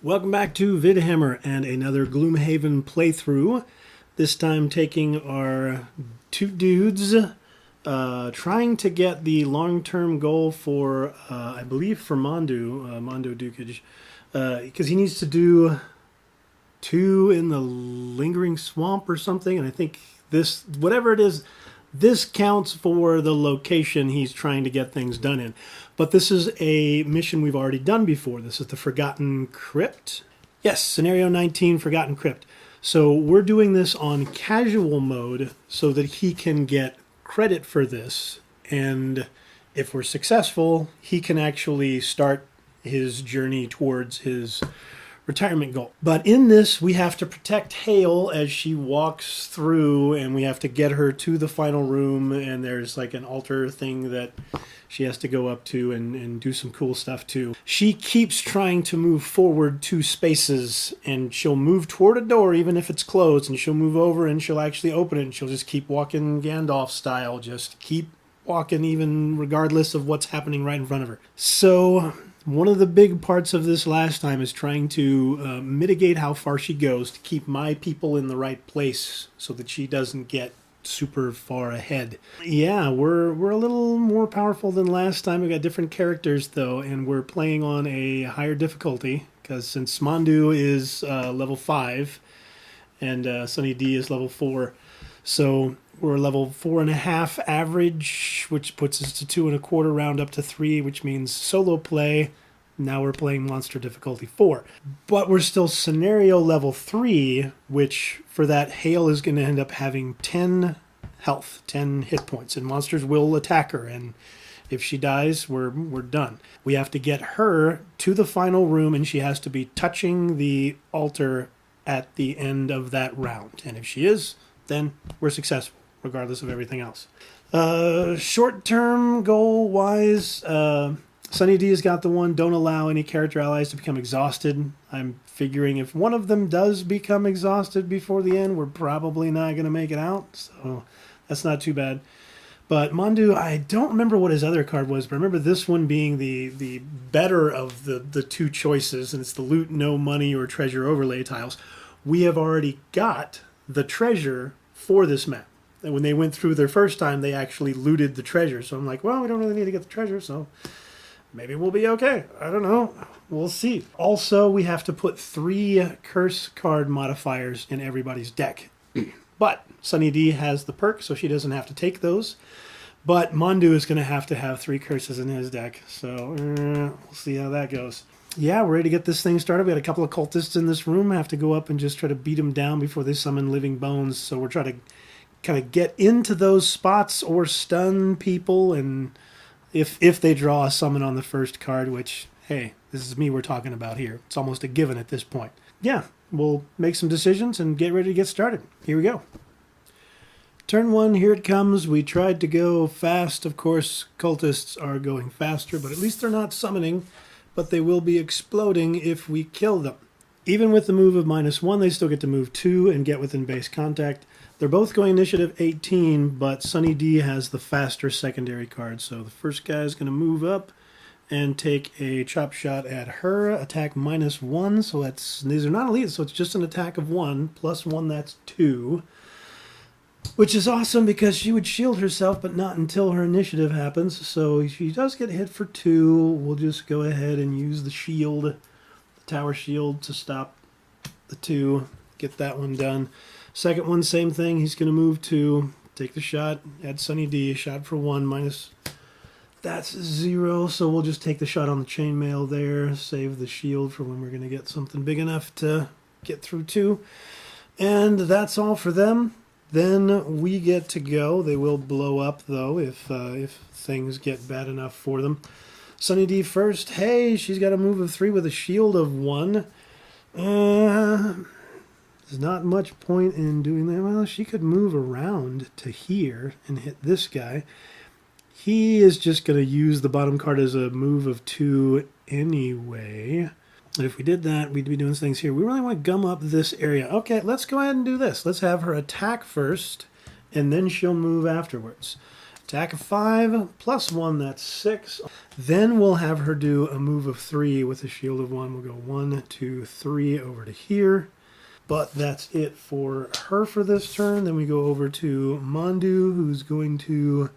Welcome back to Vidhammer and another Gloomhaven playthrough. This time taking our two dudes, trying to get the long-term goal for, I believe for Mondo Dukage, because he needs to do 2 in the Lingering Swamp or something, and I think this, whatever it is, this counts for the location he's trying to get things done in. But this is a mission we've already done before. This is the Forgotten Crypt. Yes, Scenario 19, Forgotten Crypt. So we're doing this on casual mode so that he can get credit for this. And if we're successful, he can actually start his journey towards his retirement goal. But in this, we have to protect Hale as she walks through, and we have to get her to the final room, and there's like an altar thing that she has to go up to and do some cool stuff too. She keeps trying to move forward 2 spaces, and she'll move toward a door even if it's closed, and she'll move over and she'll actually open it, and she'll just keep walking Gandalf style, just keep walking even regardless of what's happening right in front of her. So one of the big parts of this last time is trying to mitigate how far she goes to keep my people in the right place so that she doesn't get super far ahead. Yeah, we're a little more powerful than last time. We got different characters though, and we're playing on a higher difficulty because since Mandu is level 5 and Sunny D is level 4, so we're level 4.5 average, which puts us to 2.25 round up to 3, which means solo play. Now we're playing monster difficulty 4. But we're still scenario level 3, which for that Hale is going to end up having 10 health, 10 hit points, and monsters will attack her, and if she dies, we're done. We have to get her to the final room, and she has to be touching the altar at the end of that round. And if she is, then we're successful, regardless of everything else. Short-term goal-wise, Sunny D has got the one, don't allow any character allies to become exhausted. I'm figuring if one of them does become exhausted before the end, we're probably not going to make it out, so that's not too bad. But Mandu, I don't remember what his other card was, but I remember this one being the better of the 2 choices, and it's the loot, no money, or treasure overlay tiles. We have already got the treasure for this map. And when they went through their first time, they actually looted the treasure. So I'm like, well, we don't really need to get the treasure, so maybe we'll be okay. I don't know. We'll see. Also, we have to put 3 curse card modifiers in everybody's deck. But Sunny D has the perk, so she doesn't have to take those. But Mondew is going to have 3 curses in his deck. So we'll see how that goes. Yeah, we're ready to get this thing started. We got a couple of cultists in this room. I have to go up and just try to beat them down before they summon living bones. So we're trying to kind of get into those spots or stun people, and if they draw a summon on the first card, which, hey, this is me we're talking about here. It's almost a given at this point. Yeah, we'll make some decisions and get ready to get started. Here we go. Turn 1, here it comes. We tried to go fast. Of course, cultists are going faster, but at least they're not summoning, but they will be exploding if we kill them. Even with the move of -1, they still get to move 2 and get within base contact. They're both going initiative 18, but Sunny D has the faster secondary card. So the first guy is going to move up and take a chop shot at her. Attack -1, so these are not elite, so it's just an attack of 1. +1, that's 2. Which is awesome because she would shield herself, but not until her initiative happens. So she does get hit for 2. We'll just go ahead and use the shield, the tower shield, to stop the 2. Get that one done. Second one, same thing. He's going to move 2, take the shot, add Sunny D, shot for 1, that's 0, so we'll just take the shot on the chainmail there, save the shield for when we're going to get something big enough to get through 2. And that's all for them. Then we get to go. They will blow up, though, if things get bad enough for them. Sunny D first. Hey, she's got a move of 3 with a shield of 1. There's not much point in doing that. Well, she could move around to here and hit this guy. He is just going to use the bottom card as a move of 2 anyway. And if we did that, we'd be doing things here. We really want to gum up this area. Okay, let's go ahead and do this. Let's have her attack first, and then she'll move afterwards. Attack of 5, plus 1, that's 6. Then we'll have her do a move of 3 with a shield of 1. We'll go 1, 2, 3 over to here. But that's it for her for this turn. Then we go over to Mandu, who's going to...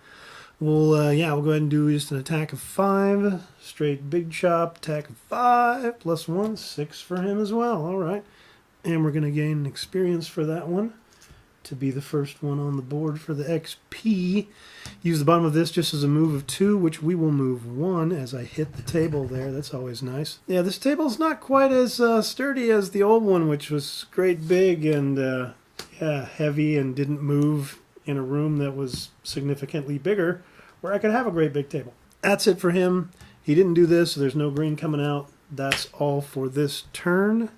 we'll go ahead and do just an attack of 5. Straight big chop, attack of 5, plus 1, 6 for him as well. All right. And we're going to gain experience for that one to be the first one on the board for the XP. Use the bottom of this just as a move of 2, which we will move 1 as I hit the table there. That's always nice. Yeah, this table's not quite as sturdy as the old one, which was great big and heavy and didn't move in a room that was significantly bigger where I could have a great big table. That's it for him. He didn't do this, so there's no green coming out. That's all for this turn.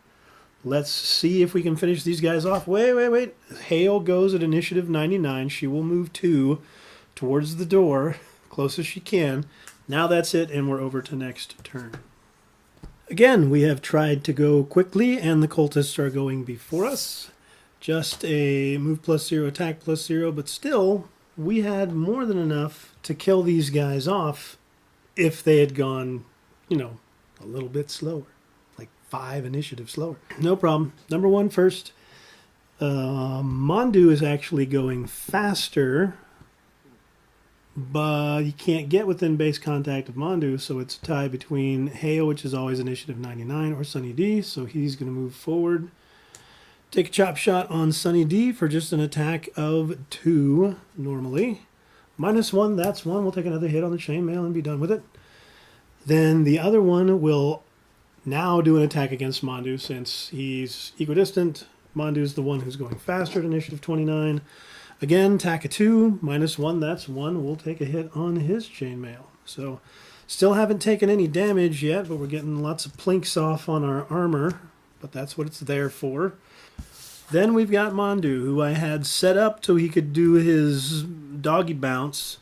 Let's see if we can finish these guys off. Wait. Hale goes at initiative 99. She will move 2 towards the door, close as she can. Now that's it, and we're over to next turn. Again, we have tried to go quickly, and the cultists are going before us. Just a move plus 0, attack plus 0, but still, we had more than enough to kill these guys off if they had gone, a little bit slower. 5 initiative slower. No problem. Number 1 first. Mondew is actually going faster, but you can't get within base contact of Mondew, so it's a tie between Hale, which is always initiative 99, or Sunny D, so he's going to move forward. Take a chop shot on Sunny D for just an attack of 2 normally. -1, that's 1. We'll take another hit on the chainmail and be done with it. Then the other one will now do an attack against Mandu since he's equidistant. Mandu's the one who's going faster at initiative 29. Again, attack of 2, -1, that's 1. We'll take a hit on his chainmail. So, still haven't taken any damage yet, but we're getting lots of plinks off on our armor. But that's what it's there for. Then we've got Mandu, who I had set up so he could do his doggy bounce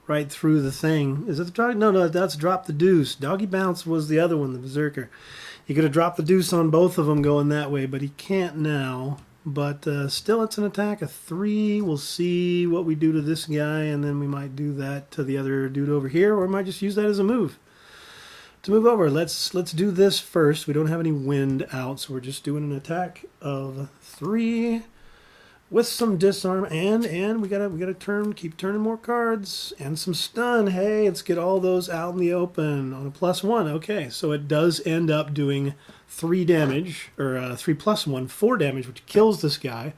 right through the thing. Is it the doggy? No, that's drop the deuce. Doggy bounce was the other one, the berserker. He could have dropped the deuce on both of them going that way, but he can't now. But still, it's an attack of 3. We'll see what we do to this guy, and then we might do that to the other dude over here, or we might just use that as a move. To move over, let's do this first. We don't have any wind out, so we're just doing an attack of 3. With some disarm, and we gotta keep turning more cards, and some stun. Hey, let's get all those out in the open on a +1. Okay, so it does end up doing 3 damage, or 3 + 1, 4 damage, which kills this guy.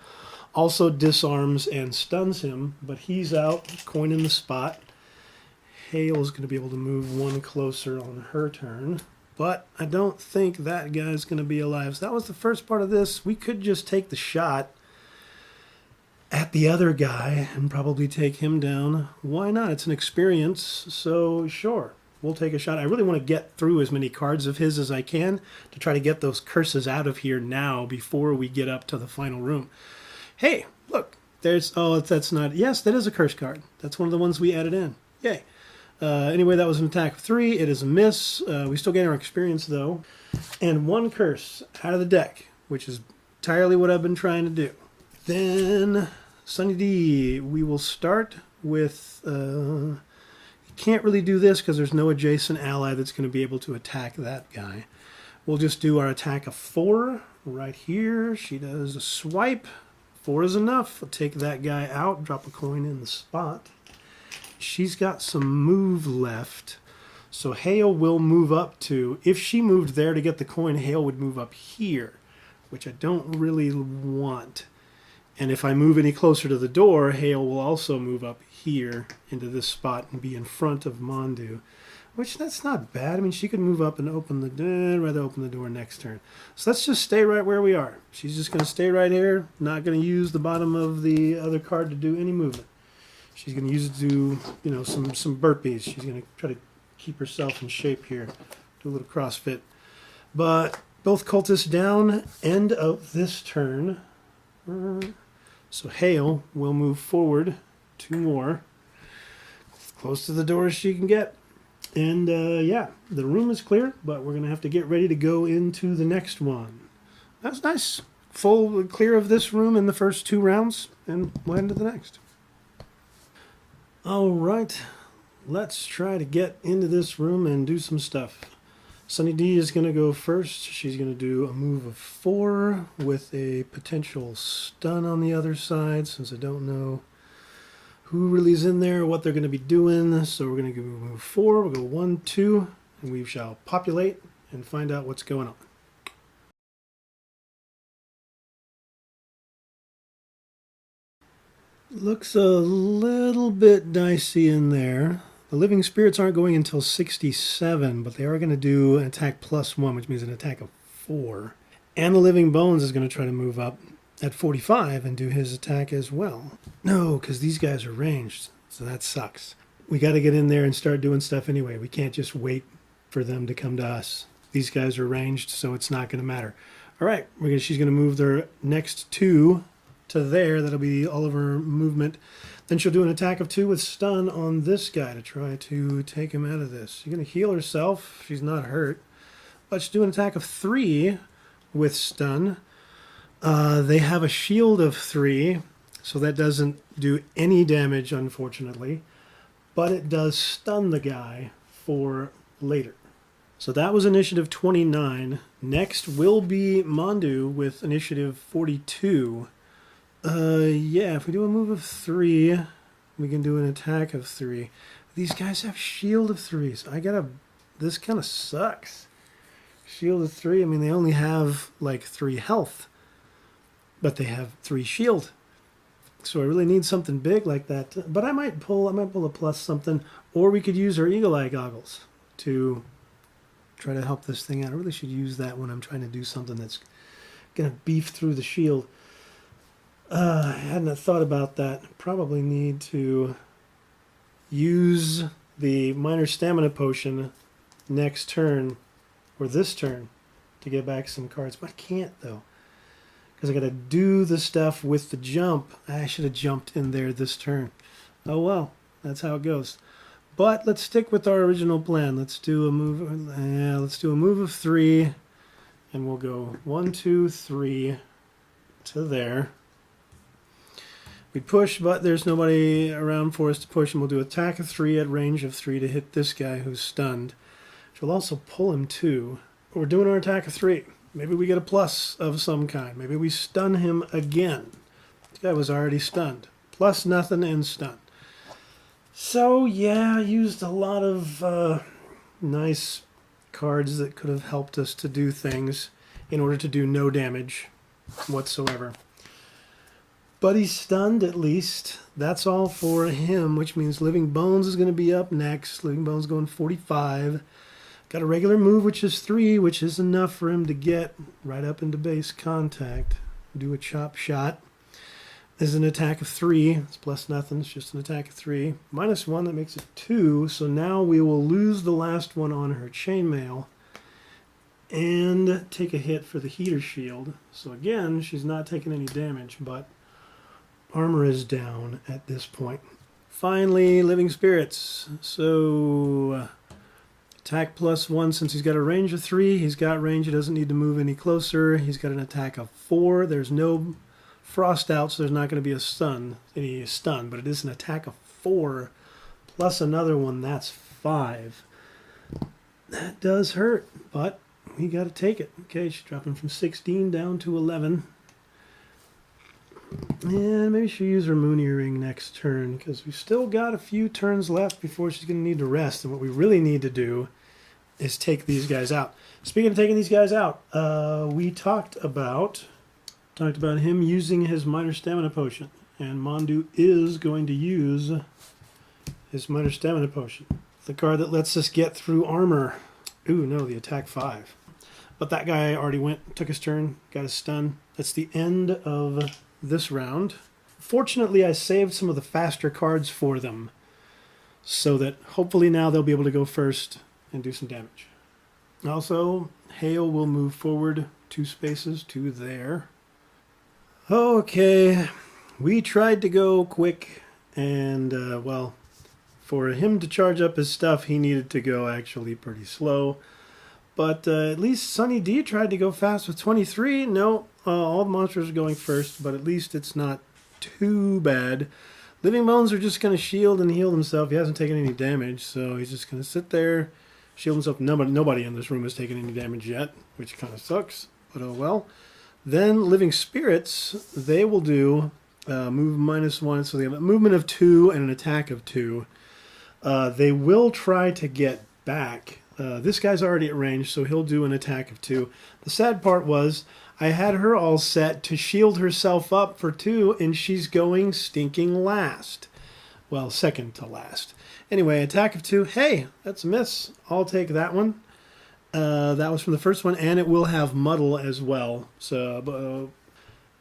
Also disarms and stuns him, but he's out, coin in the spot. Hale's gonna be able to move 1 closer on her turn, but I don't think that guy's gonna be alive. So that was the first part of this. We could just take the shot at the other guy and probably take him down. Why not? It's an experience, so sure, we'll take a shot. I really want to get through as many cards of his as I can to try to get those curses out of here now before we get up to the final room. Hey, look, that's not, yes, that is a curse card. That's one of the ones we added in. Yay. Anyway, that was an attack of 3. It is a miss. We still gain our experience, though. And 1 curse out of the deck, which is entirely what I've been trying to do. Then Sunny D, we will start with, you can't really do this because there's no adjacent ally that's going to be able to attack that guy. We'll just do our attack of 4 right here. She does a swipe. 4 is enough. We'll take that guy out, drop a coin in the spot. She's got some move left. So Hale will move up to, if she moved there to get the coin, Hale would move up here, which I don't really want. And if I move any closer to the door, Hale will also move up here into this spot and be in front of Mandu, which that's not bad. I mean, she could move up and open the door, rather open the door next turn. So let's just stay right where we are. She's just going to stay right here, not going to use the bottom of the other card to do any movement. She's going to use it to do, some burpees. She's going to try to keep herself in shape here, do a little CrossFit. But both cultists down, end of this turn. So Hale will move forward 2 more, close to the door as she can get. And yeah, the room is clear, but we're going to have to get ready to go into the next one. That's nice. Full clear of this room in the first 2 rounds, and we'll head into the next. All right, let's try to get into this room and do some stuff. Sunny D is going to go first. She's going to do a move of 4 with a potential stun on the other side, since I don't know who really is in there, what they're going to be doing. So we're going to go move 4. We'll go 1, 2, and we shall populate and find out what's going on. Looks a little bit dicey in there. The living spirits aren't going until 67, but they are going to do an attack +1, which means an attack of 4. And the living bones is going to try to move up at 45 and do his attack as well. No, because these guys are ranged, so that sucks. We got to get in there and start doing stuff anyway. We can't just wait for them to come to us. These guys are ranged, so it's not going to matter. All right, she's going to move their next 2 to there. That'll be all of her movement. Then she'll do an attack of 2 with stun on this guy to try to take him out of this. She's going to heal herself. She's not hurt. But she'll do an attack of 3 with stun. They have a shield of 3, so that doesn't do any damage, unfortunately. But it does stun the guy for later. So that was initiative 29. Next will be Mandu with initiative 42. Yeah, if we do a move of 3, we can do an attack of 3. These guys have shield of 3, so this kind of sucks. Shield of 3, I mean, they only have like 3 health, but they have 3 shield. So I really need something big like that. But I might pull a plus something, or we could use our eagle eye goggles to try to help this thing out. I really should use that when I'm trying to do something that's going to beef through the shield. I hadn't thought about that. Probably need to use the minor stamina potion next turn, or this turn, to get back some cards. But I can't, though, because I got to do the stuff with the jump. I should have jumped in there this turn. Oh well, that's how it goes. But let's stick with our original plan. Let's do a move. Let's do a move of 3, and we'll go 1, 2, 3 to there. We push, but there's nobody around for us to push, and we'll do attack of 3 at range of 3 to hit this guy who's stunned. She'll also pull him too. We're doing our attack of 3. Maybe we get a plus of some kind. Maybe we stun him again. This guy was already stunned. Plus nothing and stun. So yeah, I used a lot of nice cards that could have helped us to do things in order to do no damage whatsoever. But he's stunned at least. That's all for him, which means Living Bones is going to be up next. Living Bones going 45. Got a regular move, which is 3, which is enough for him to get right up into base contact. Do a chop shot. This is an attack of 3. It's plus nothing. It's just an attack of 3. -1, that makes it 2. So now we will lose the last one on her chainmail and take a hit for the heater shield. So again, she's not taking any damage, but armor is down at this point. Finally, living spirits. So attack +1, since he's got a range of 3. He's got range. He doesn't need to move any closer. He's got an attack of 4. There's no frost out, so there's not going to be any stun, but it is an attack of 4 plus another one. That's 5. That does hurt, but we got to take it. Okay, she's dropping from 16 down to 11. And maybe she'll use her moon earring next turn, because we've still got a few turns left before she's going to need to rest. And what we really need to do is take these guys out. Speaking of taking these guys out, we talked about him using his minor stamina potion. And Mandu is going to use his minor stamina potion. The card that lets us get through armor. Ooh, no, the attack 5. But that guy already took his turn, got his stun. That's the end of this round. Fortunately, I saved some of the faster cards for them, so that hopefully now they'll be able to go first and do some damage. Also, Hail will move forward 2 spaces to there. Okay, we tried to go quick, and well, for him to charge up his stuff, he needed to go actually pretty slow. But at least Sunny D tried to go fast with 23. No, all the monsters are going first, but at least it's not too bad. Living Bones are just going to shield and heal himself. He hasn't taken any damage, so he's just going to sit there, shield himself. Nobody in this room has taken any damage yet, which kind of sucks, but oh well. Then Living Spirits, they will do move -1, so they have a movement of 2 and an attack of 2. They will try to get back. This guy's already at range, so he'll do an attack of 2. The sad part was I had her all set to shield herself up for 2, and she's going stinking last. Well, second to last. Anyway, attack of 2. Hey, that's a miss. I'll take that one. That was from the first one, and it will have Muddle as well. So,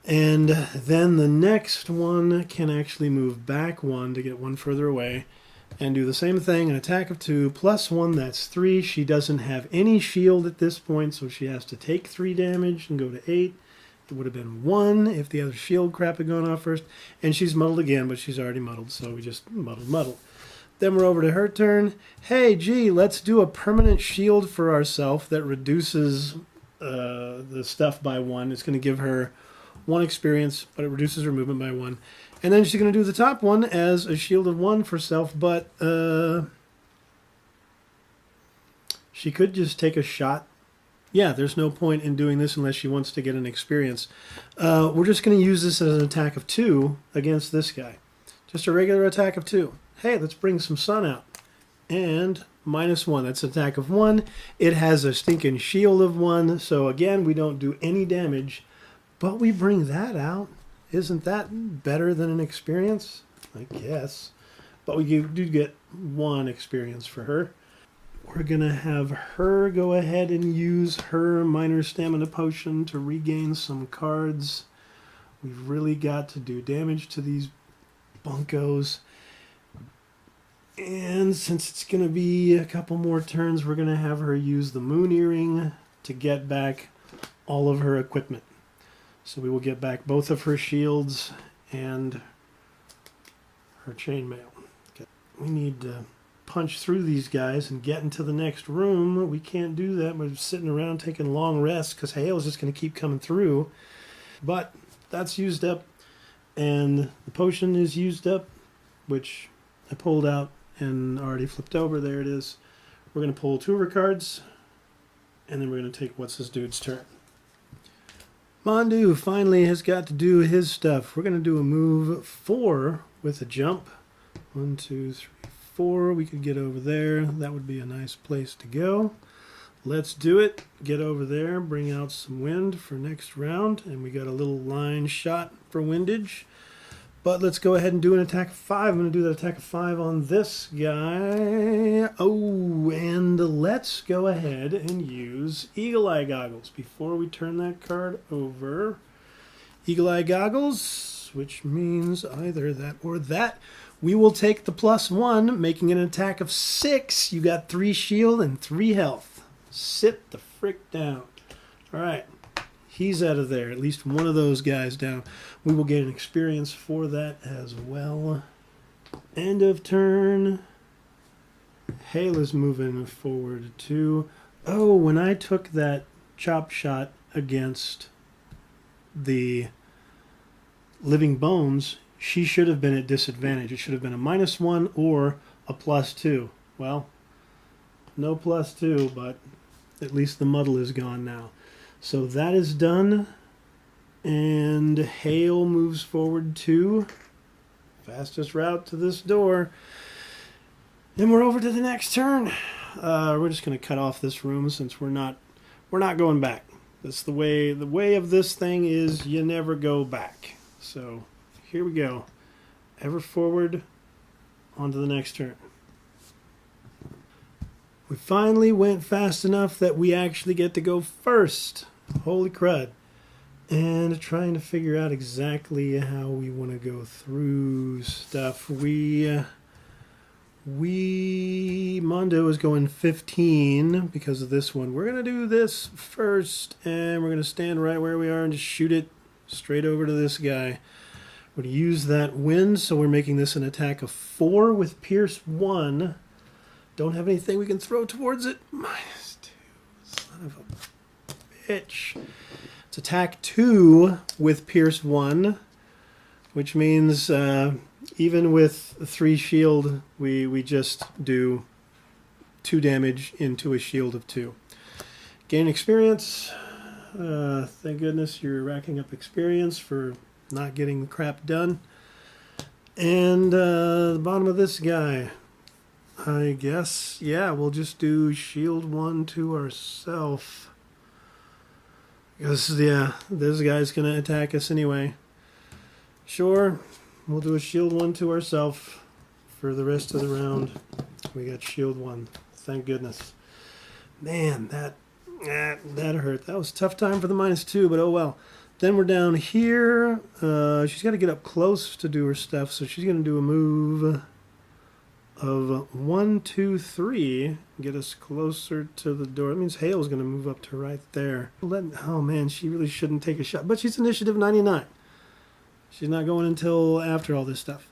and then the next one can actually move back 1 to get 1 further away. And do the same thing, an attack of 2, +1, that's 3. She doesn't have any shield at this point, so she has to take 3 damage and go to 8. It would have been 1 if the other shield crap had gone off first. And she's muddled again, but she's already muddled, so we just muddle. Then we're over to her turn. Hey, gee, let's do a permanent shield for ourselves that reduces the stuff by 1. It's going to give her 1 experience, but it reduces her movement by 1. And then she's going to do the top one as a shield of 1 for self, but she could just take a shot. Yeah, there's no point in doing this unless she wants to get an experience. We're just going to use this as an attack of 2 against this guy. Just a regular attack of 2. Hey, let's bring some sun out. And -1, that's an attack of 1. It has a stinking shield of 1, so again, we don't do any damage, but we bring that out. Isn't that better than an experience? I guess. But we do get 1 experience for her. We're going to have her go ahead and use her minor stamina potion to regain some cards. We've really got to do damage to these bunkos. And since it's going to be a couple more turns, we're going to have her use the Moon Earring to get back all of her equipment. So we will get back both of her shields and her chainmail. Okay. We need to punch through these guys and get into the next room. We can't do that. We're sitting around taking long rests because hail is just going to keep coming through. But that's used up, and the potion is used up, which I pulled out and already flipped over. There it is. We're going to pull 2 of her cards, and then we're going to take what's this dude's turn. Mandu finally has got to do his stuff. We're going to do a move 4 with a jump. 1, 2, 3, 4. We could get over there. That would be a nice place to go. Let's do it. Get over there. Bring out some wind for next round. And we got a little line shot for windage. But let's go ahead and do an attack of 5. I'm going to do that attack of 5 on this guy. Oh, and let's go ahead and use Eagle Eye Goggles before we turn that card over. Eagle Eye Goggles, which means either that or that. We will take the +1, making an attack of 6. You got 3 shield and 3 health. Sit the frick down. All right. He's out of there. At least one of those guys down. We will get an experience for that as well. End of turn. Hale is moving forward too. Oh, when I took that chop shot against the Living Bones, she should have been at disadvantage. It should have been a -1 or a +2. Well, no +2, but at least the muddle is gone now. So that is done, and Hale moves forward to fastest route to this door. And we're over to the next turn. We're just going to cut off this room since we're not going back. That's the way of this thing is you never go back. So here we go. Ever forward on to the next turn. We finally went fast enough that we actually get to go first. Holy crud. And trying to figure out exactly how we want to go through stuff. Mondew is going 15 because of this one. We're going to do this first, and we're going to stand right where we are and just shoot it straight over to this guy. We're going to use that wind, so we're making this an attack of 4 with Pierce 1. Don't have anything we can throw towards it. -2. Son of a bitch. It's attack 2 with Pierce 1, which means Even with 3 shield, we just do 2 damage into a shield of 2. Gain experience. Thank goodness you're racking up experience for not getting the crap done. And the bottom of this guy, I guess, yeah, we'll just do shield 1 to ourselves. Because, yeah, this guy's going to attack us anyway. Sure, we'll do a shield 1 to ourselves for the rest of the round. We got shield 1. Thank goodness. Man, that hurt. That was a tough time for the -2, but oh well. Then we're down here. She's got to get up close to do her stuff, so she's going to do a move of 1, 2, 3. Get us closer to the door. That means Hale's going to move up to right there. Oh man, she really shouldn't take a shot, but she's initiative 99. She's not going until after all this stuff.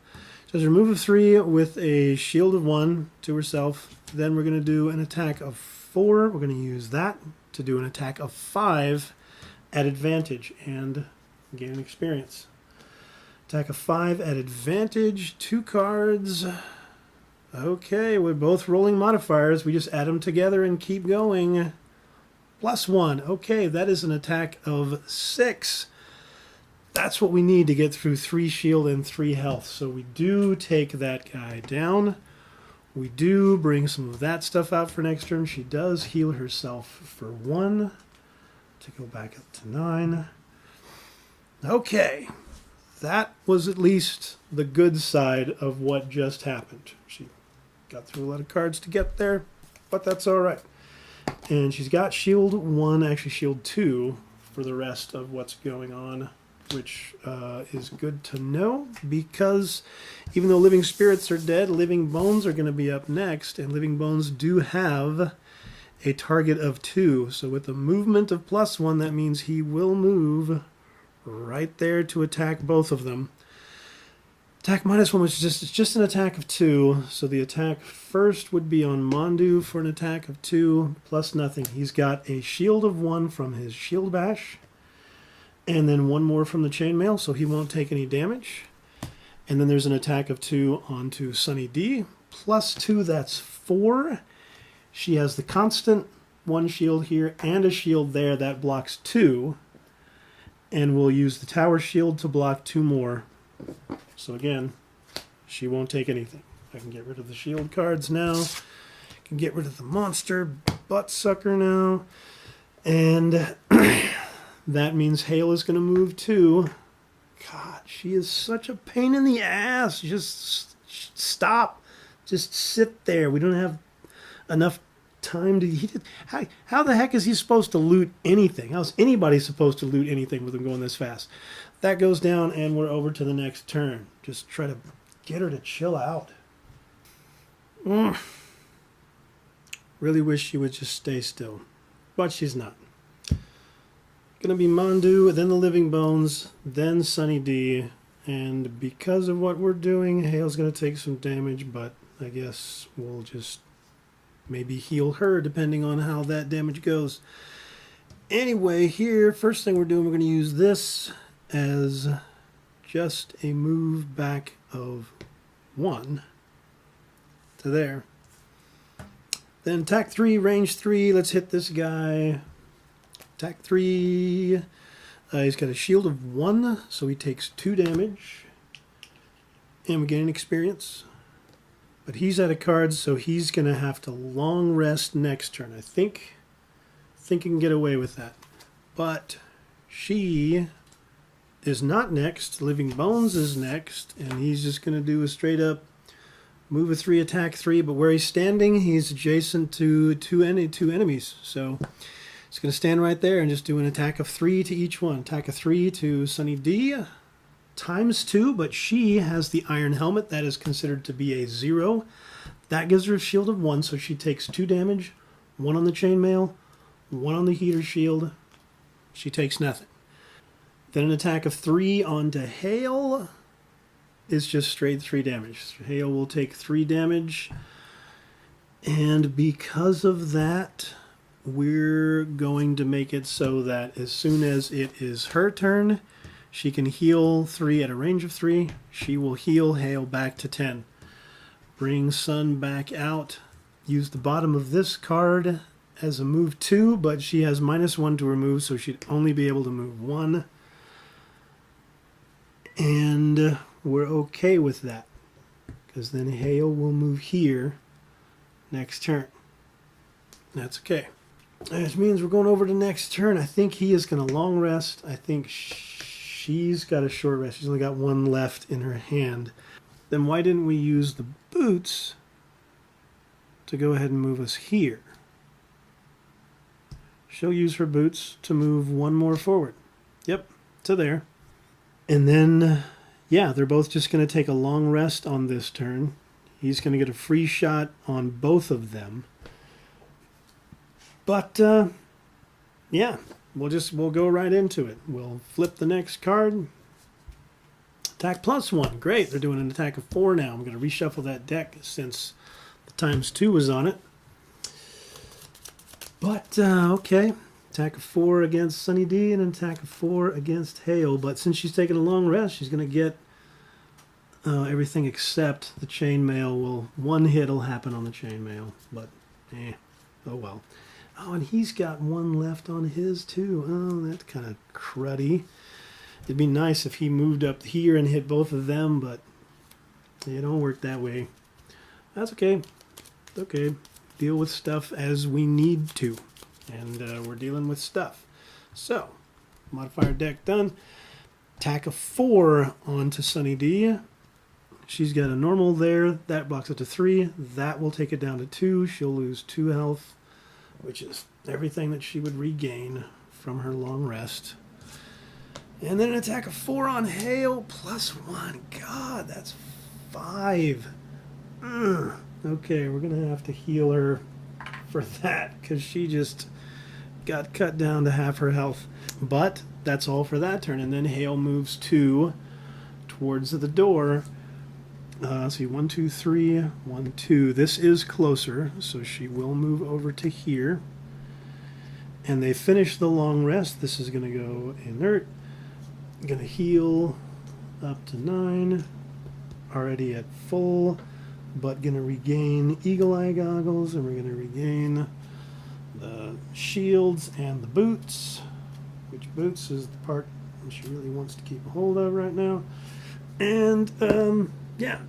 She does her move of 3 with a shield of 1 to herself. Then we're going to do an attack of 4. We're going to use that to do an attack of 5 at advantage and gain experience. Attack of 5 at advantage. 2 cards. Okay, we're both rolling modifiers. We just add them together and keep going. +1. Okay, that is an attack of 6. That's what we need to get through 3 shield and 3 health. So we do take that guy down. We do bring some of that stuff out for next turn. She does heal herself for 1 to go back up to 9. Okay, that was at least the good side of what just happened. She got through a lot of cards to get there, but that's all right. And she's got shield 1, actually shield 2 for the rest of what's going on, which is good to know, because even though living spirits are dead, living bones are going to be up next, and living bones do have a target of 2. So with a movement of +1, that means he will move right there to attack both of them. Attack -1, which is just an attack of 2. So the attack first would be on Mandu for an attack of 2 plus nothing. He's got a shield of 1 from his shield bash, and then 1 more from the chainmail, so he won't take any damage. And then there's an attack of 2 onto Sunny D. +2, that's 4. She has the constant 1 shield here and a shield there. That blocks 2. And we'll use the tower shield to block 2 more. So again, she won't take anything. I can get rid of the shield cards now. I can get rid of the monster butt sucker now. And that means Hale is going to move too. God, she is such a pain in the ass. Just stop. Just sit there. We don't have enough time to... How the heck is he supposed to loot anything? How's anybody supposed to loot anything with him going this fast? That goes down, and we're over to the next turn. Just try to get her to chill out. Really wish she would just stay still. But she's not. Gonna be Mandu, then the Living Bones, then Sunny D. And because of what we're doing, Hale's gonna take some damage, but I guess we'll just maybe heal her depending on how that damage goes. Anyway, here, first thing we're doing, we're gonna use this as just a move back of 1 to there. Then attack 3, range 3. Let's hit this guy. Attack 3. He's got a shield of 1, so he takes 2 damage. And we gain experience. But he's out of cards, so he's going to have to long rest next turn. I think he can get away with that. But she is not next. Living Bones is next, and he's just going to do a straight up move of 3, attack 3. But where he's standing, he's adjacent to two enemies. So he's going to stand right there and just do an attack of 3 to each one. Attack of 3 to Sunny D, times 2, but she has the iron helmet. That is considered to be a 0. That gives her a shield of 1, so she takes 2 damage. 1 on the chainmail, 1 on the heater shield. She takes nothing. Then an attack of 3 onto Hale is just straight 3 damage. So Hale will take 3 damage. And because of that, we're going to make it so that as soon as it is her turn, She can heal 3 at a range of 3. She will heal Hale back to 10. Bring Sun back out. Use the bottom of this card as a move 2, but she has -1 to remove, so she'd only be able to move 1. And we're okay with that, because then Hale will move here next turn. That's okay. Which means we're going over to next turn. I think he is going to long rest. I think she's got a short rest. She's only got 1 left in her hand. Then why didn't we use the boots to go ahead and move us here? She'll use her boots to move 1 more forward. Yep, to there. And then, yeah, they're both just going to take a long rest on this turn. He's going to get a free shot on both of them. But, yeah, we'll go right into it. We'll flip the next card. Attack +1. Great, they're doing an attack of 4 now. I'm going to reshuffle that deck since the ×2 was on it. But, okay. Attack of 4 against Sunny D and an attack of 4 against Hale. But since she's taking a long rest, she's going to get everything except the chainmail. Well, 1 hit will happen on the chainmail. But, oh well. Oh, and he's got 1 left on his too. Oh, that's kind of cruddy. It'd be nice if he moved up here and hit both of them, but it don't work that way. That's okay. It's okay. Deal with stuff as we need to. And we're dealing with stuff. So, modifier deck done. Attack of 4 onto Sunny D. She's got a normal there. That blocks it to 3. That will take it down to 2. She'll lose 2 health, which is everything that she would regain from her long rest. And then an attack of 4 on Hale, +1. God, that's 5. Okay, we're going to have to heal her for that, because she just got cut down to half her health. But that's all for that turn. And then Hale moves 2 towards the door. See, 1, 2, 3, 1, 2. This is closer, so she will move over to here. And they finish the long rest. This is going to go inert. Going to heal up to 9. Already at full, but going to regain Eagle Eye Goggles, and we're going to regain the shields and the boots, which boots is the part she really wants to keep a hold of right now. And, yeah.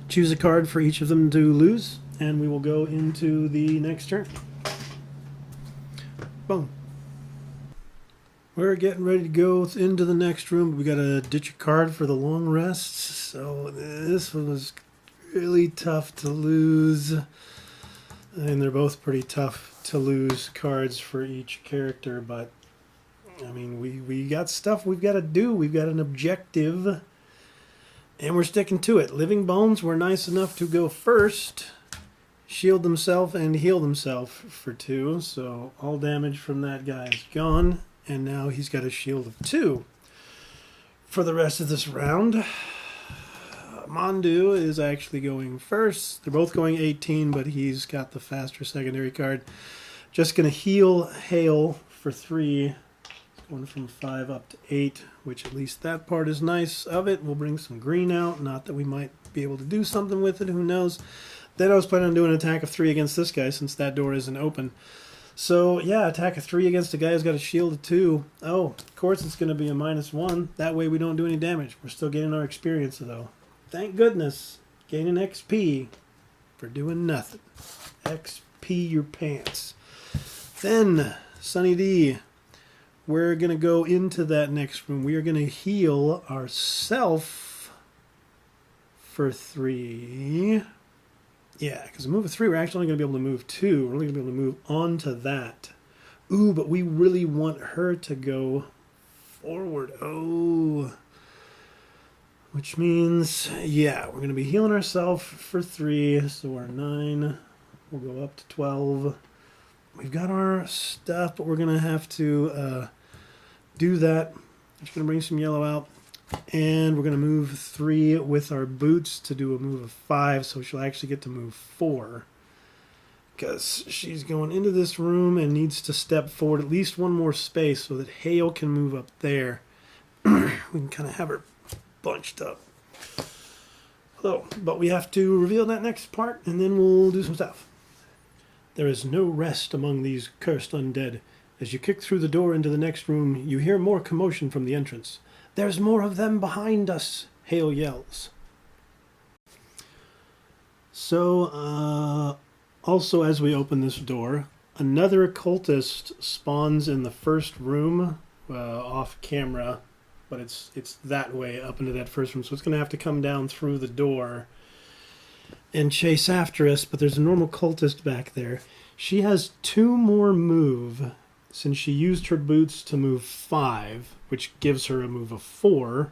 Choose a card for each of them to lose, and we will go into the next turn. Boom. We're getting ready to go into the next room. We got to ditch a card for the long rests. So this one was really tough to lose. And they're both pretty tough to lose cards for each character. But, I mean, we got stuff we've got to do. We've got an objective. And we're sticking to it. Living Bones were nice enough to go first. Shield themselves and heal themselves for 2. So all damage from that guy is gone. And now he's got a shield of 2 for the rest of this round. Mandu is actually going first. They're both going 18, but he's got the faster secondary card. Just going to heal Hale for 3. Going from 5 up to 8, which at least that part is nice of it. We'll bring some green out. Not that we might be able to do something with it. Who knows? Then I was planning on doing an attack of 3 against this guy since that door isn't open. So, yeah, attack of 3 against a guy who's got a shield of 2. Oh, of course it's going to be a -1. That way we don't do any damage. We're still getting our experience, though. Thank goodness. Gaining XP for doing nothing. XP your pants. Then, Sunny D. We're going to go into that next room. We are going to heal ourselves for 3. Yeah, because a move of 3, we're actually only going to be able to move 2. We're only going to be able to move on to that. Ooh, but we really want her to go forward. Oh. Which means, yeah, we're going to be healing ourselves for 3. So we're 9. We'll go up to 12. We've got our stuff, but we're going to have to do that. I'm just going to bring some yellow out. And we're going to move 3 with our boots to do a move of 5, so she'll actually get to move 4. because she's going into this room and needs to step forward at least one more space so that Hale can move up there. We can kind of have her bunched up. So, but we have to reveal that next part, and then we'll do some stuff. There is no rest among these cursed undead. As you kick through the door into the next room, you hear more commotion from the entrance. There's more of them behind us, Hale yells. So, also as we open this door, another cultist spawns in the first room, off camera, but it's that way up into that first room, so it's going to have to come down through the door and chase after us, but there's a normal cultist back there. She has 2 more move, since she used her boots to move 5, which gives her a move of 4.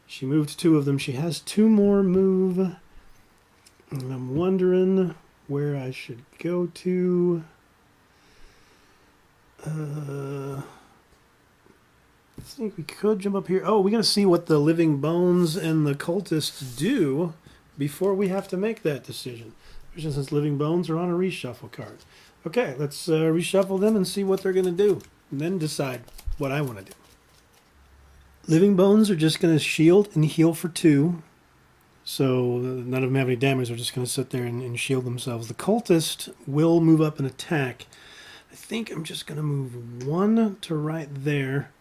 She moved 2 of them. She has 2 more move, and I'm wondering where I should go to. I think we could jump up here. Oh, we got to see what the living bones and the cultists do before we have to make that decision. Especially since living bones are on a reshuffle card. Okay, let's reshuffle them and see what they're going to do. And then decide what I want to do. Living bones are just going to shield and heal for 2. So none of them have any damage. They're just going to sit there and shield themselves. The cultist will move up and attack. I think I'm just going to move 1 to right there.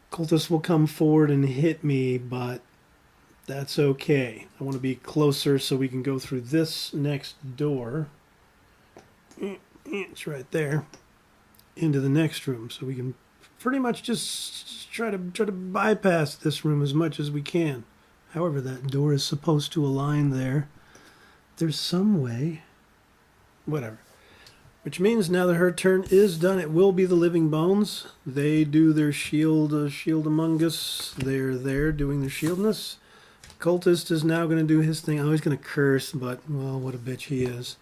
Cultist will come forward and hit me, but that's okay. I want to be closer so we can go through this next door. It's right there. Into the next room. So we can pretty much just try to bypass this room as much as we can. However, that door is supposed to align there. There's some way. Whatever. Which means now that her turn is done, it will be the living bones. They do their shield among us. They're there doing their shieldness. Cultist is now going to do his thing. I was going to curse, but, well, what a bitch he is.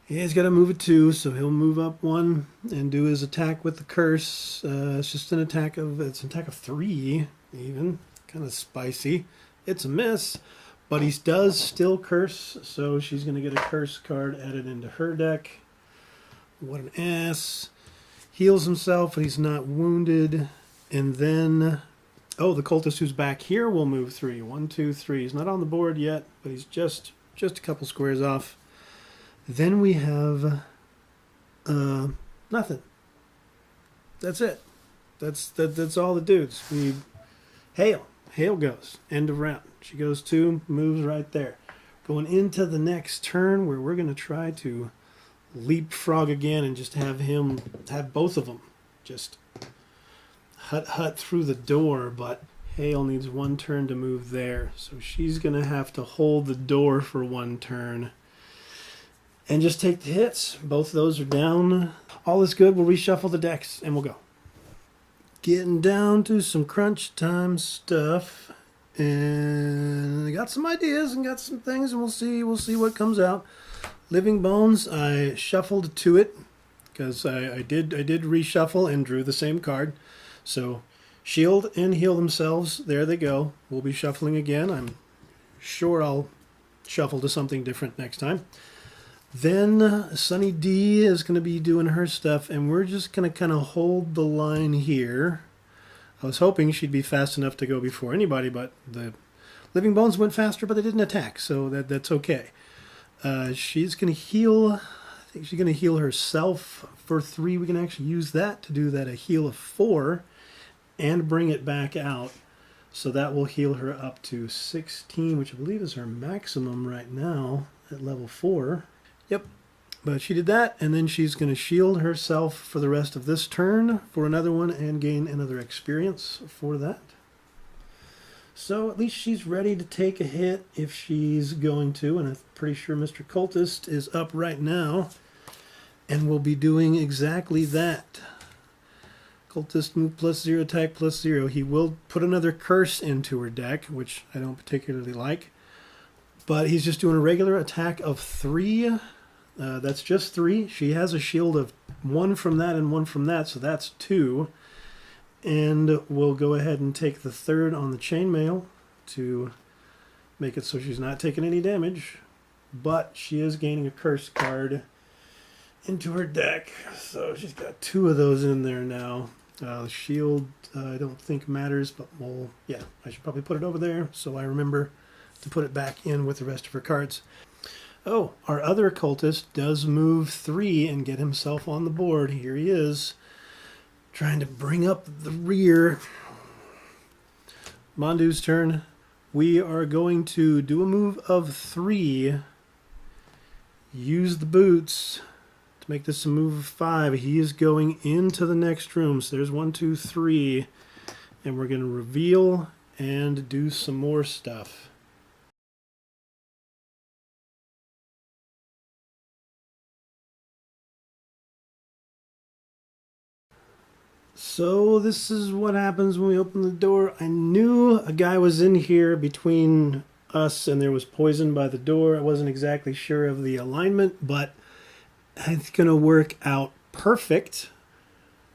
He's got to move it 2, so he'll move up 1 and do his attack with the curse. It's just an attack of 3, even. Kind of spicy. It's a miss, but he does still curse, so she's going to get a curse card added into her deck. What an ass. Heals himself, but he's not wounded. And then, oh, the cultist who's back here will move 3. 1, 2, 3. He's not on the board yet, but he's just a couple squares off. Then we have nothing. That's it. That's all the dudes. Hale goes. End of round. She goes 2, moves right there. Going into the next turn where we're going to try to leapfrog again and just have both of them just hut through the door, but Hale needs 1 turn to move there, so she's gonna have to hold the door for 1 turn and just take the hits. Both of those are down. All is good. We'll reshuffle the decks and we'll go. Getting down to some crunch time stuff, and I got some ideas and got some things, and we'll see what comes out. Living Bones, I shuffled to it because I did reshuffle and drew the same card. So shield and heal themselves. There they go. We'll be shuffling again. I'm sure I'll shuffle to something different next time. Then Sunny D is going to be doing her stuff, and we're just going to kind of hold the line here. I was hoping she'd be fast enough to go before anybody, but the Living Bones went faster, but they didn't attack, so that's okay. She's going to heal. I think she's going to heal herself for 3. We can actually use that to do that, a heal of 4, and bring it back out. So that will heal her up to 16, which I believe is her maximum right now at level 4. Yep. But she did that, and then she's going to shield herself for the rest of this turn for another one and gain another experience for that. So at least she's ready to take a hit if she's going to, and I'm pretty sure Mr. Cultist is up right now and will be doing exactly that. Cultist move +0, attack +0. He will put another curse into her deck, which I don't particularly like, but he's just doing a regular attack of 3. That's just 3. She has a shield of 1 from that and 1 from that, so that's 2. And we'll go ahead and take the 3rd on the chainmail to make it so she's not taking any damage. But she is gaining a curse card into her deck. So she's got 2 of those in there now. The shield I don't think matters, but yeah, I should probably put it over there so I remember to put it back in with the rest of her cards. Oh, our other cultist does move 3 and get himself on the board. Here he is, trying to bring up the rear. Mandu's turn. We are going to do a move of 3. Use the boots to make this a move of 5. He is going into the next room. So there's 1, 2, 3. And we're going to reveal and do some more stuff. So this is what happens when we open the door. I knew a guy was in here between us and there was poison by the door. I wasn't exactly sure of the alignment, but it's going to work out perfect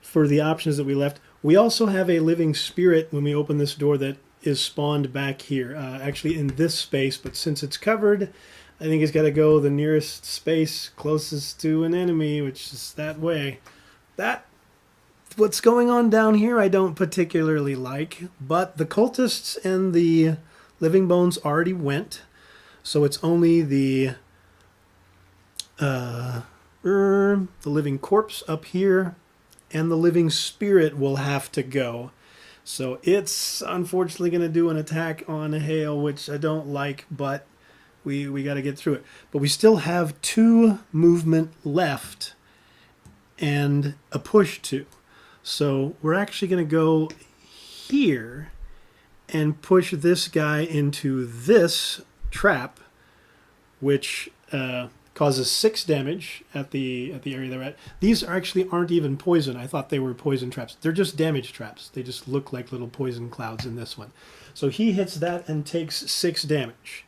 for the options that we left. We also have a living spirit when we open this door that is spawned back here, actually in this space, but since it's covered, I think it's got to go the nearest space closest to an enemy, which is that way. What's going on down here I don't particularly like, but the cultists and the living bones already went, so it's only the living corpse up here and the living spirit will have to go. So it's unfortunately going to do an attack on Hale, which I don't like, but we got to get through it. But we still have 2 movement left and a push 2. So we're actually going to go here and push this guy into this trap, which causes 6 damage at the area they're at. These aren't even poison. I thought they were poison traps. They're just damage traps. They just look like little poison clouds in this one. So he hits that and takes 6 damage.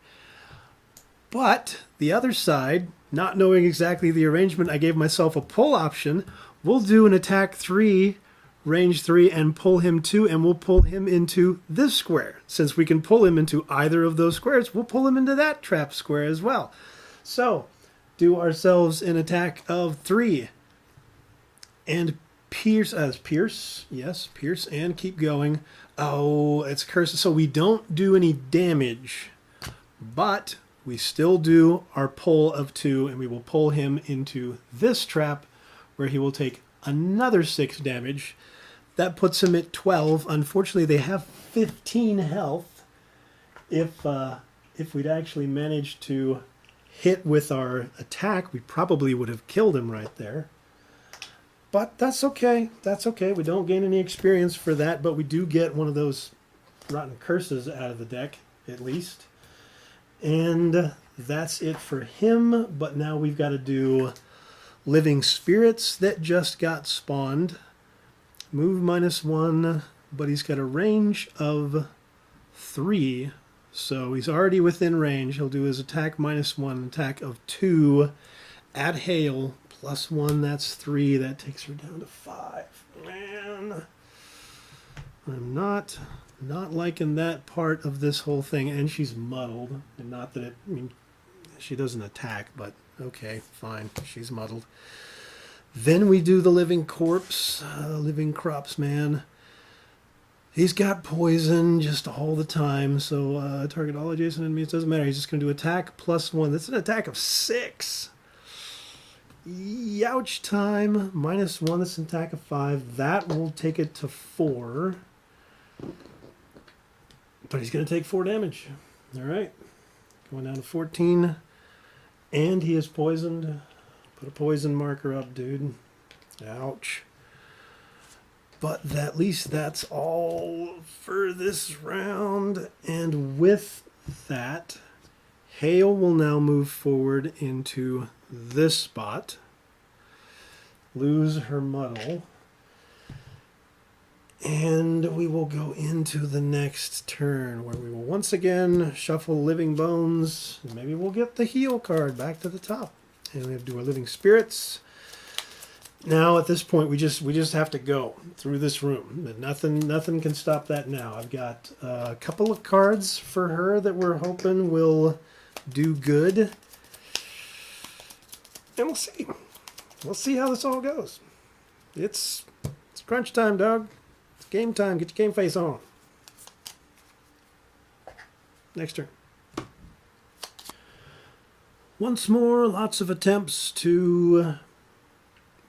But the other side, not knowing exactly the arrangement, I gave myself a pull option. We'll do an attack 3, range 3, and pull him 2, and we'll pull him into this square. Since we can pull him into either of those squares, we'll pull him into that trap square as well. So, do ourselves an attack of 3. And pierce, yes, pierce, and keep going. Oh, it's cursed. So we don't do any damage, but we still do our pull of 2, and we will pull him into this trap, where he will take another 6 damage. That puts him at 12. Unfortunately, they have 15 health. If we'd actually managed to hit with our attack, we probably would have killed him right there. But that's okay. That's okay. We don't gain any experience for that, but we do get one of those rotten curses out of the deck, at least. And that's it for him. But now we've got to do living spirits that just got spawned. Move -1, but he's got a range of 3. So he's already within range. He'll do his attack -1, attack of 2 at Hale, +1, that's 3. That takes her down to 5. Man, I'm not liking that part of this whole thing. And she's muddled. And not that she doesn't attack, but okay, fine. She's muddled. Then we do the living corpse, living crops man. He's got poison just all the time, so target all adjacent enemies. Doesn't matter. He's just going to do attack +1. That's an attack of 6. Youch time. -1. That's an attack of 5. That will take it to 4. But he's going to take 4 damage. All right. Going down to 14. And he is poisoned. Put a poison marker up, dude. Ouch. But at least that's all for this round. And with that, Hale will now move forward into this spot. Lose her muddle. And we will go into the next turn, where we will once again shuffle living bones. Maybe we'll get the heal card back to the top. And we have to do our living spirits. Now at this point we just have to go through this room. Nothing can stop that now. I've got a couple of cards for her that we're hoping will do good. And we'll see. we'll see how this all goes. It's crunch time, dog. It's game time. Get your game face on. Next turn. Once more, lots of attempts to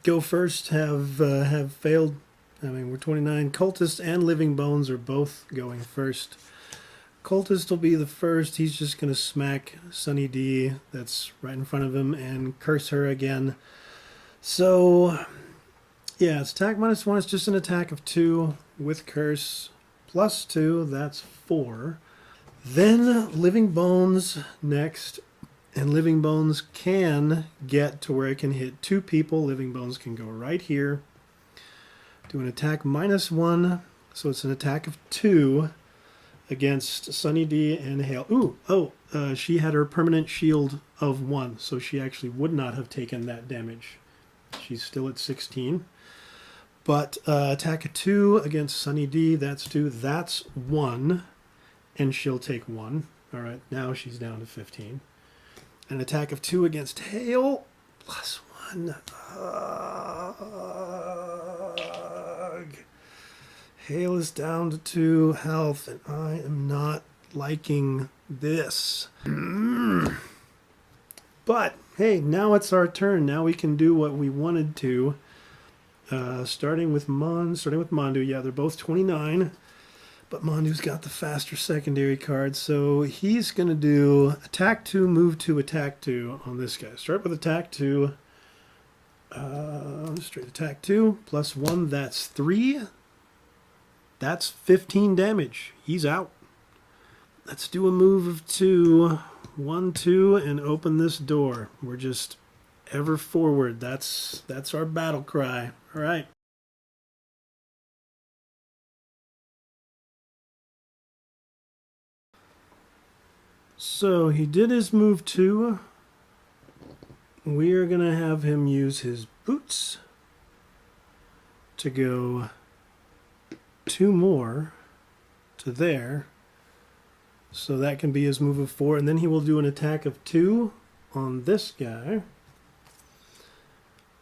go first have failed. I mean, we're 29. Cultist and Living Bones are both going first. Cultist will be the first. He's just going to smack Sunny D, that's right in front of him, and curse her again. So, yeah, it's attack -1. It's just an attack of 2 with curse. Plus 2, that's 4. Then Living Bones next. And Living Bones can get to where it can hit 2 people. Living Bones can go right here. Do an attack -1. So it's an attack of 2 against Sunny D and Hale. She had her permanent shield of 1. So she actually would not have taken that damage. She's still at 16. But attack of 2 against Sunny D, that's 2. That's 1. And she'll take 1. All right, now she's down to 15. An attack of 2 against Hale, +1. Hale is down to 2 health, and I am not liking this. But, hey, now it's our turn. Now we can do what we wanted to. Starting with Mondu. Yeah, they're both 29. But Mondu's got the faster secondary card, so he's going to do attack 2, move 2, attack 2 on this guy. Start with attack 2. Straight attack 2, +1, that's 3. That's 15 damage. He's out. Let's do a move of 2. 1, 2, and open this door. We're just ever forward. That's our battle cry. All right. So he did his move 2. We are going to have him use his boots to go 2 more to there. So that can be his move of 4. And then he will do an attack of 2 on this guy.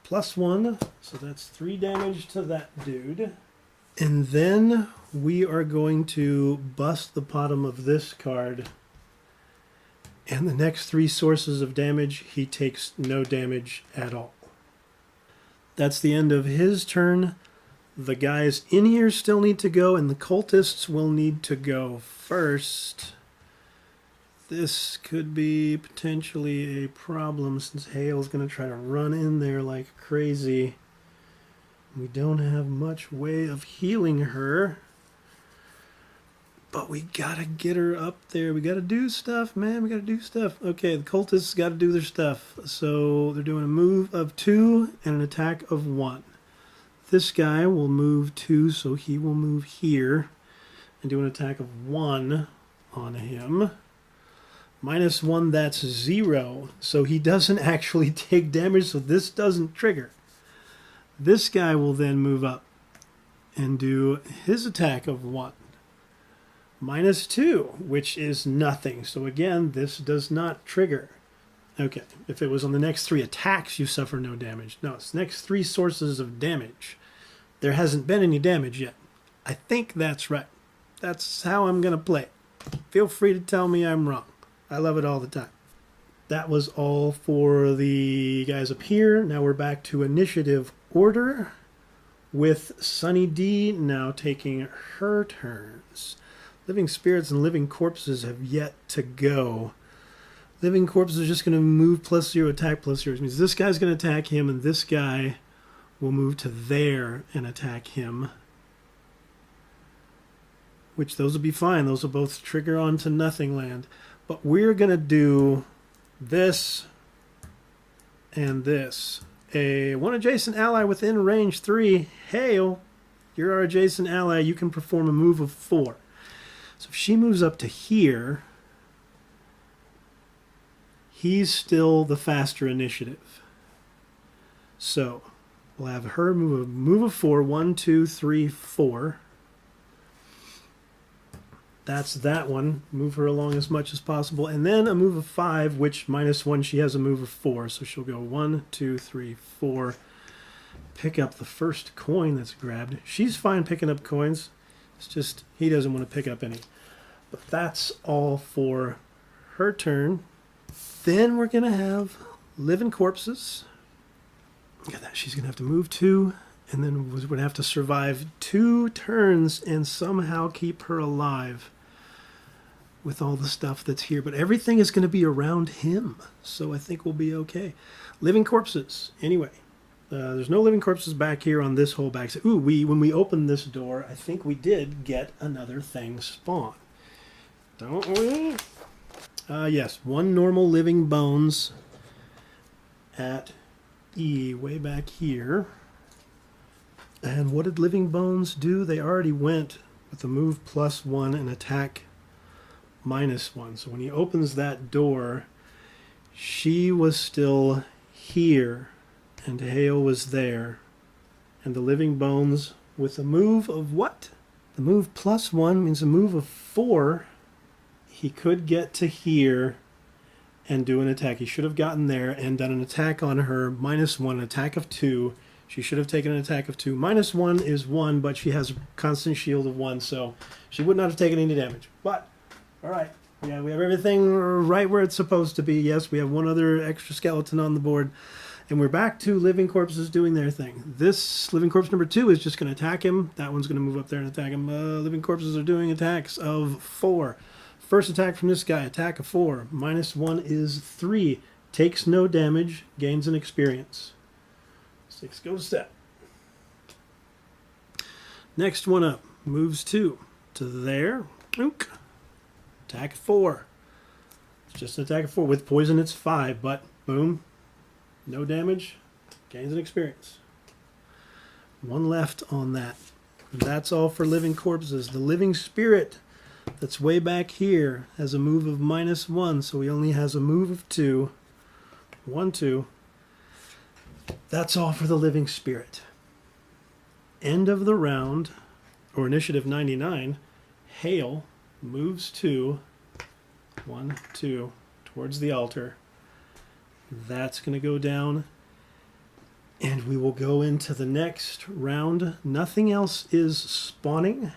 +1. So that's 3 damage to that dude. And then we are going to bust the bottom of this card. And the next 3 sources of damage, he takes no damage at all. That's the end of his turn. The guys in here still need to go, and the cultists will need to go first. This could be potentially a problem since Hale's going to try to run in there like crazy. We don't have much way of healing her. But we gotta get her up there. We gotta do stuff, man. We gotta do stuff. Okay, the cultists gotta do their stuff. So they're doing a move of 2 and an attack of 1. This guy will move 2, so he will move here and do an attack of 1 on him. -1, that's 0. So he doesn't actually take damage, so this doesn't trigger. This guy will then move up and do his attack of 1. -2, which is nothing. So again, this does not trigger. Okay, if it was on the next 3 attacks, you suffer no damage. No, it's next 3 sources of damage. There hasn't been any damage yet. I think that's right. That's how I'm going to play it. Feel free to tell me I'm wrong. I love it all the time. That was all for the guys up here. Now we're back to initiative order with Sunny D now taking her turns. Living spirits and living corpses have yet to go. Living corpses are just going to move +0, attack +0. Which means this guy's going to attack him, and this guy will move to there and attack him. Which those will be fine. Those will both trigger onto Nothing Land. But we're going to do this and this. One adjacent ally within range 3. Hail, you're our adjacent ally. You can perform a move of 4. So if she moves up to here, he's still the faster initiative. So we'll have her move a move of 4. 1, 2, 3, 4. That's that one. Move her along as much as possible. And then a move of 5, which -1, she has a move of 4. So she'll go 1, 2, 3, 4. Pick up the first coin that's grabbed. She's fine picking up coins. It's just he doesn't want to pick up any. But that's all for her turn. Then we're going to have Living Corpses. Look at that. She's going to have to move 2. And then we're going to have to survive 2 turns and somehow keep her alive with all the stuff that's here. But everything is going to be around him. So I think we'll be okay. Living Corpses. Anyway, there's no Living Corpses back here on this whole back side. Ooh, when we opened this door, I think we did get another thing spawn. Don't we? Yes, 1 normal Living Bones at E, way back here. And what did Living Bones do? They already went with a move +1 and attack -1. So when he opens that door, she was still here, and Hale was there. And the Living Bones with a move of what? The move +1 means a move of 4. He could get to here and do an attack. He should have gotten there and done an attack on her, -1, attack of 2. She should have taken an attack of 2. -1 is 1, but she has a constant shield of 1, so she would not have taken any damage. But, all right, yeah, we have everything right where it's supposed to be. Yes, we have 1 other extra skeleton on the board, and we're back to Living Corpses doing their thing. This Living Corpse number 2 is just going to attack him. That one's going to move up there and attack him. Living Corpses are doing attacks of 4. First attack from this guy, attack of 4. -1 is 3. Takes no damage, gains an experience. 6 goes step. Next one up, moves 2 to there. Ook. Attack of 4. It's just an attack of 4. With poison, it's 5, but boom, no damage, gains an experience. 1 left on that. That's all for Living Corpses. The Living Spirit that's way back here has a move of -1, so he only has a move of 2. 1, 2. That's all for the Living Spirit. End of the round, or initiative 99, Hale moves 2, 1, 2, towards the altar. That's going to go down, and we will go into the next round. Nothing else is spawning.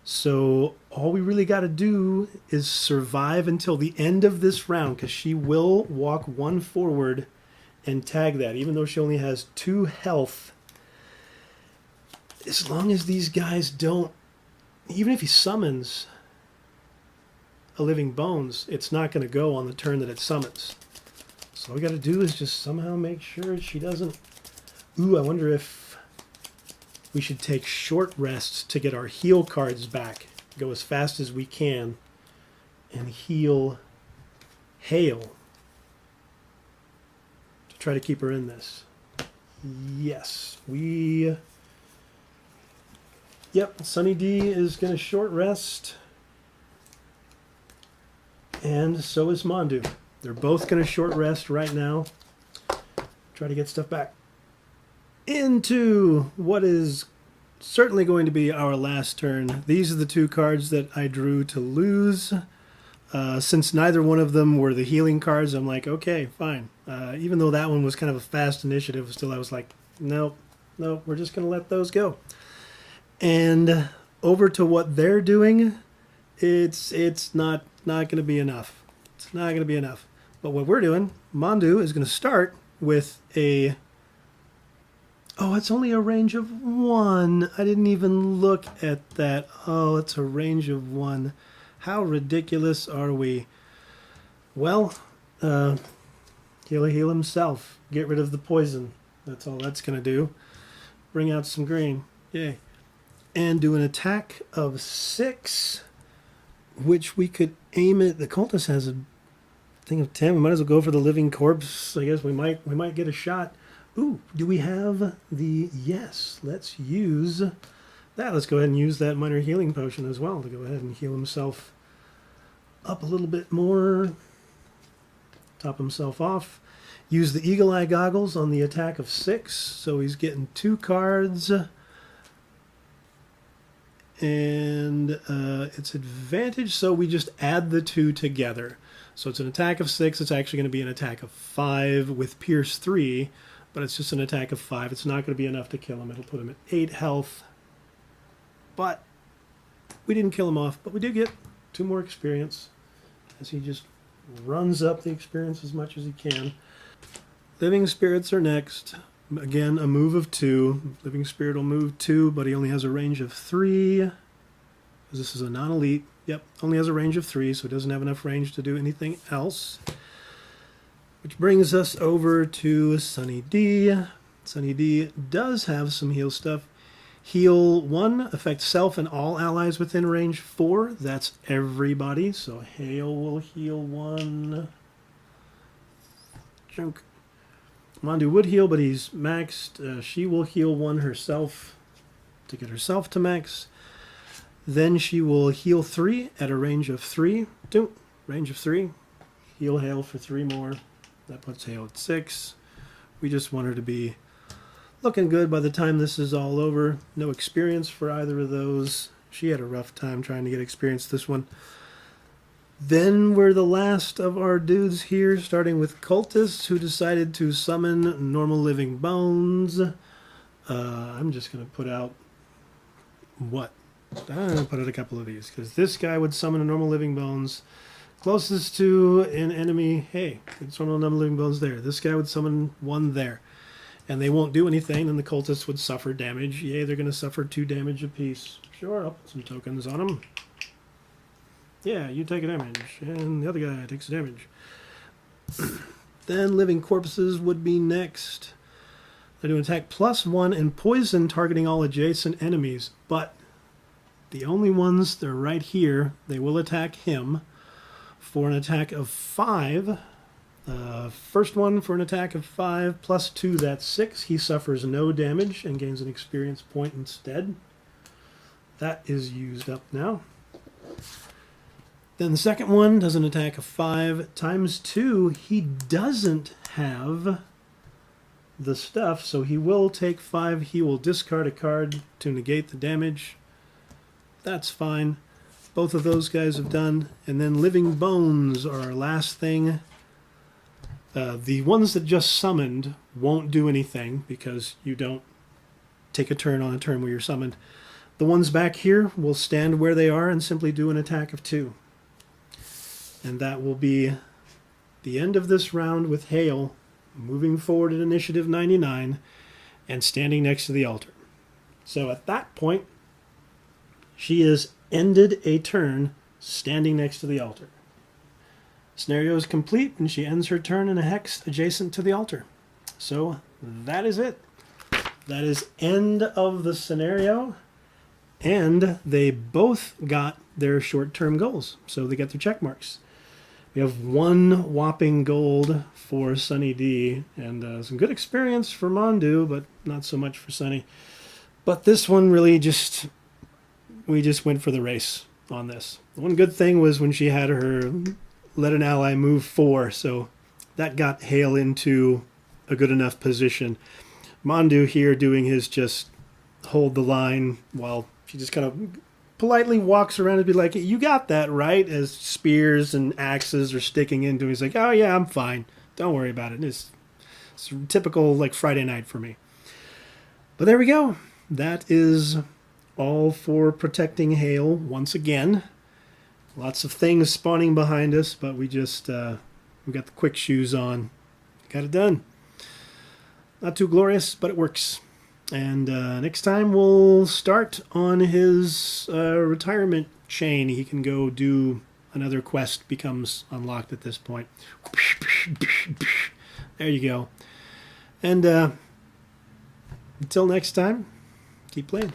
So all we really got to do is survive until the end of this round, because she will walk 1 forward and tag that, even though she only has 2 health. As long as these guys don't, even if he summons a Living Bones, it's not going to go on the turn that it summons. So all we got to do is just somehow make sure she doesn't... Ooh, I wonder if we should take short rests to get our heal cards back. Go as fast as we can and heal Hale to try to keep her in this. Yes, we... Yep, Sunny D is going to short rest. And so is Mandu. They're both going to short rest right now. Try to get stuff back. Into what is certainly going to be our last turn. These are the 2 cards that I drew to lose. Since neither one of them were the healing cards, I'm like, okay, fine. Even though that one was kind of a fast initiative, still I was like, nope, we're just going to let those go. And over to what they're doing, it's not going to be enough. It's not going to be enough. But what we're doing, Mandu is going to start with a... Oh, it's only a range of 1. I didn't even look at that. Oh, it's a range of 1. How ridiculous are we? Well, he'll heal himself. Get rid of the poison. That's all that's going to do. Bring out some green. Yay. And do an attack of 6, which we could aim at. The cultist has a thing of 10. We might as well go for the Living Corpse. I guess we might get a shot. Ooh, do we have the... Yes, let's use that. Let's go ahead and use that minor healing potion as well to go ahead and heal himself up a little bit more. Top himself off. Use the Eagle Eye Goggles on the attack of 6. So he's getting 2 cards. and its advantage, so we just add the two together. So it's an attack of 6. It's actually going to be an attack of 5 with Pierce 3, but it's just an attack of 5. It's not going to be enough to kill him. It'll put him at 8 health. But we didn't kill him off, but we did get 2 more experience as he just runs up the experience as much as he can. Living Spirits are next. Again, a move of 2. Living Spirit will move 2, but he only has a range of 3. Because this is a non-elite. Yep, only has a range of 3, so he doesn't have enough range to do anything else. Which brings us over to Sunny D. Sunny D does have some heal stuff. Heal 1, affect self and all allies within range 4. That's everybody. So Hail will heal 1. Junk. Mandu would heal, but he's maxed. She will heal 1 herself to get herself to max. Then she will heal 3 at a range of 3. Range of 3. Heal Hail for 3 more. That puts Hail at 6. We just want her to be looking good by the time this is all over. No experience for either of those. She had a rough time trying to get experience this one. Then we're the last of our dudes here, starting with Cultists, who decided to summon Normal Living Bones. I'm just going to put out... what? I'm going to put out a couple of these, because this guy would summon a Normal Living Bones. Closest to an enemy, hey, it's Normal Living Bones there. This guy would summon 1 there. And they won't do anything, and the Cultists would suffer damage. Yay, they're going to suffer 2 damage apiece. Sure, I'll put some tokens on them. Yeah, you take a damage, and the other guy takes damage. Then Living Corpuses would be next. They do attack +1 and poison targeting all adjacent enemies, but the only ones that are right here, they will attack him for an attack of 5. First one for an attack of 5 +2, that's 6. He suffers no damage and gains an experience point instead. That is used up now. Then the second one does an attack of 5 ×2. He doesn't have the stuff, so he will take 5. He will discard a card to negate the damage. That's fine. Both of those guys have done. And then Living Bones are our last thing. The ones that just summoned won't do anything because you don't take a turn on a turn where you're summoned. The ones back here will stand where they are and simply do an attack of 2. And that will be the end of this round with Hail moving forward at initiative 99 and standing next to the altar. So at that point, she has ended a turn standing next to the altar. Scenario is complete, and she ends her turn in a hex adjacent to the altar. So that is it. That is end of the scenario. And they both got their short-term goals. So they got their check marks. We have 1 whopping gold for Sunny D, and some good experience for Mandu, but not so much for Sunny. But this one really just... we just went for the race on this. The one good thing was when she had her let an ally move 4, so that got Hail into a good enough position. Mandu here doing his just hold the line while she just kind of politely walks around and be like, you got that, right? As spears and axes are sticking into him. He's like, oh yeah, I'm fine. Don't worry about it. It's typical like Friday night for me. But there we go. That is all for protecting Hail once again. Lots of things spawning behind us, but we just we got the quick shoes on. Got it done. Not too glorious, but it works. And next time we'll start on his retirement chain. He can go do another quest, becomes unlocked at this point. There you go. And until next time, keep playing.